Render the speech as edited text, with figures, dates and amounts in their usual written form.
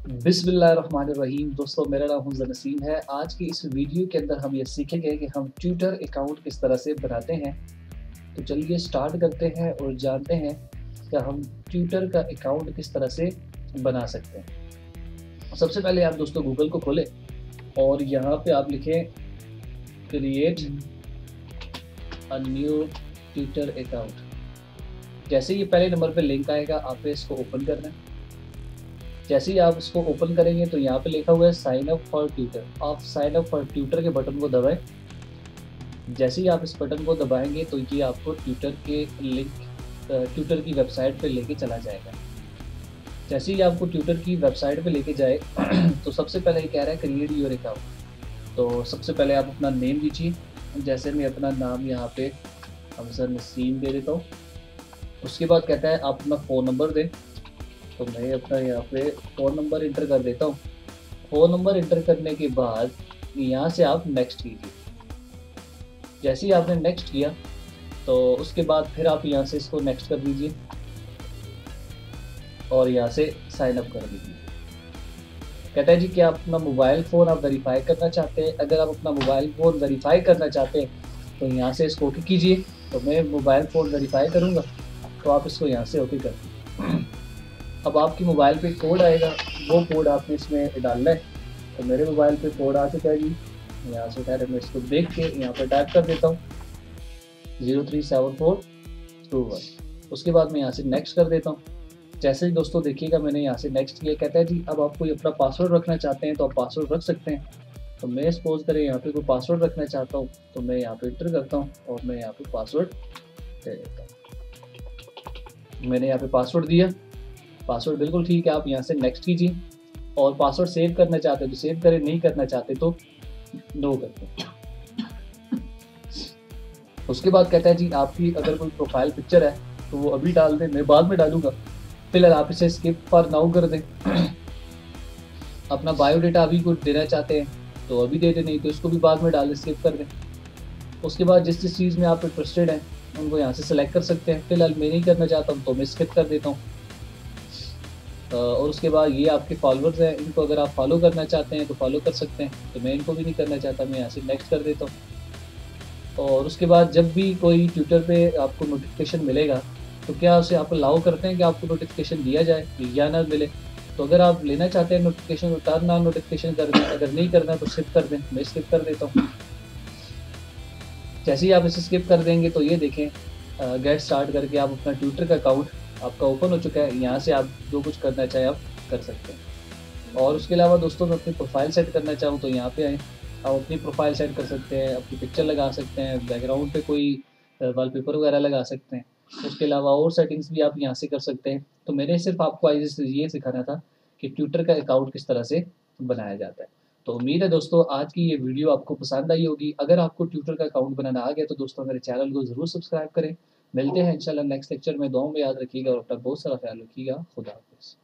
बिस्मिल्लाहिर्रहमानिर्रहीम। दोस्तों, मेरा नाम हमज़ा नसीम है। आज की इस वीडियो के अंदर हम ये सीखेंगे कि हम ट्विटर अकाउंट किस तरह से बनाते हैं। तो चलिए स्टार्ट करते हैं और जानते हैं कि हम ट्विटर का अकाउंट किस तरह से बना सकते हैं। सबसे पहले आप दोस्तों गूगल को खोलें और यहाँ पे आप लिखें create a new Twitter account. जैसे ही पहले नंबर पे लिंक आएगा, आपने इसको ओपन करना है। जैसे ही आप इसको ओपन करेंगे तो यहाँ पे लिखा हुआ है साइन अप फॉर ट्विटर। आप साइन अप फॉर ट्विटर के बटन को दबाएं। जैसे ही आप इस बटन को दबाएंगे तो ये आपको ट्विटर के लिंक ट्विटर की वेबसाइट पे लेके चला जाएगा। जैसे ही आपको ट्विटर की वेबसाइट पे लेके जाए तो सबसे पहले ये कह रहा है क्रिएट योर अकाउंट। तो सबसे पहले आप अपना नेम दीजिए। जैसे मैं अपना नाम यहाँ पे हमज़ा नसीम दे देता हूँ। उसके बाद कहता है आप अपना फ़ोन नंबर दें। तो मैं अपना यहाँ पे फ़ोन नंबर इंटर कर देता हूँ। फ़ोन नंबर इंटर करने के बाद यहाँ से आप नेक्स्ट कीजिए। जैसे ही आपने नेक्स्ट किया तो उसके बाद फिर आप यहाँ से इसको नेक्स्ट कर दीजिए और यहाँ से साइन अप कर दीजिए। कहता है जी कि आप अपना मोबाइल फ़ोन आप वेरीफाई करना चाहते हैं। अगर आप अपना मोबाइल फ़ोन वेरीफाई करना चाहते हैं तो यहाँ से इसको ओके कीजिए। तो मैं मोबाइल फ़ोन वेरीफाई करूँगा, तो आप इसको यहाँ से ओके कर दीजिए। अब आपकी मोबाइल पे कोड आएगा, वो कोड आपने इसमें डालना है। तो मेरे मोबाइल पे कोड आ चुका है जी। यहाँ से डायरेक्ट मैं इसको देख के यहाँ पर टाइप कर देता हूँ 037421। उसके बाद मैं यहाँ से नेक्स्ट कर देता हूँ। जैसे ही दोस्तों देखिएगा मैंने यहाँ से नेक्स्ट किया। कहता है जी अब आप कोई अपना पासवर्ड रखना चाहते हैं तो आप पासवर्ड रख सकते हैं। तो मैं सपोज करें यहाँ पे कोई पासवर्ड रखना चाहता हूँ, तो मैं यहाँ पे एंटर करता हूँ और मैं यहाँ पे पासवर्ड दे देता हूँ। मैंने यहाँ पे पासवर्ड दिया। पासवर्ड बिल्कुल ठीक है। आप यहाँ से नेक्स्ट कीजिए और पासवर्ड सेव करना चाहते हैं तो सेव करें, नहीं करना चाहते तो नो करते हैं। उसके बाद कहता है जी आपकी अगर कोई प्रोफाइल पिक्चर है तो वो अभी डाल दें, मैं बाद में डालूंगा, फिलहाल आप इसे स्किप फॉर नाउ कर दें। अपना बायोडेटा अभी कुछ देना चाहते हैं तो अभी दे दें, नहीं तो इसको भी बाद में डाल दें, स्किप कर दें। उसके बाद जिस जिस चीज़ में आप इंटरेस्टेड हैं उनको यहाँ से सेलेक्ट कर सकते हैं। फिलहाल मैं नहीं करना चाहता हूँ तो मैं स्किप कर देता हूँ। और उसके बाद ये आपके फॉलोअर्स हैं, इनको अगर आप फॉलो करना चाहते हैं तो फॉलो कर सकते हैं। तो मैं इनको भी नहीं करना चाहता, मैं यहाँ से नेक्स्ट कर देता हूँ। और उसके बाद जब भी कोई ट्विटर पे आपको नोटिफिकेशन मिलेगा तो क्या उसे आप अलाउ करते हैं कि आपको नोटिफिकेशन दिया जाए या ना मिले। तो अगर आप लेना चाहते हैं नोटिफिकेशन, टर्न ऑन नोटिफिकेशन कर दें। अगर नहीं करना तो स्किप कर दें, मैं स्किप कर देता हूँ। जैसे ही आप इसे स्किप कर देंगे तो ये देखें गेट स्टार्ट करके आप अपना ट्विटर का अकाउंट आपका ओपन हो चुका है। यहाँ से आप जो कुछ करना चाहें आप कर सकते हैं। और उसके अलावा दोस्तों मैं अपनी प्रोफाइल सेट करना चाहूँ तो यहाँ पे आएँ, आप अपनी प्रोफाइल सेट कर सकते हैं, अपनी पिक्चर लगा सकते हैं, बैकग्राउंड पे कोई वॉलपेपर वगैरह लगा सकते हैं। उसके अलावा और सेटिंग्स भी आप यहाँ से कर सकते हैं। तो मैंने सिर्फ आपको आज ये सिखाना था कि ट्विटर का अकाउंट किस तरह से बनाया जाता है। तो उम्मीद है दोस्तों आज की ये वीडियो आपको पसंद आई होगी। अगर आपको ट्विटर का अकाउंट बनाना आ गया तो दोस्तों मेरे चैनल को ज़रूर सब्सक्राइब करें। मिलते हैं इंशाल्लाह नेक्स्ट लेक्चर में। दुआओं में याद रखिएगा और अपना बहुत सारा ख्याल रखिएगा। खुदा हाफिज़।